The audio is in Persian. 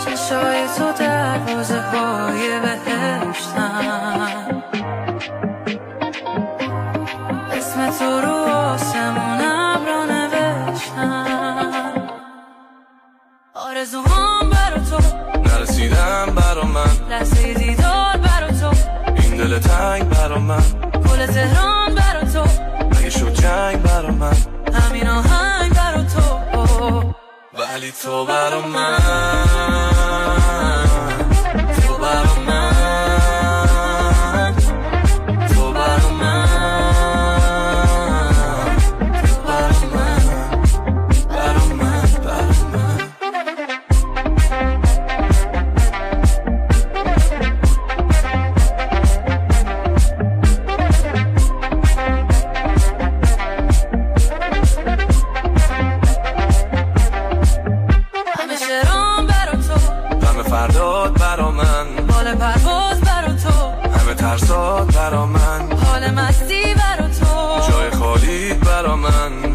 چشای تو دروازه های بهشتن، اسم تو رو آسمون ابرا نوشتن. آرزوهام برا تو نرسیدم برا من، لحظه دیدار برا تو، این دل تنگ برا من، گل تهران برا تو، اگه شد جنگ برا من، همین آهنگ برا تو. ولی تو برا من، تو برا من، تو برا من، تو برا من، برا من، برا من. فرداد برا من، حال پرواز برا تو، همه ترسات برا من، حال مستی برا تو، جای خالی برا من.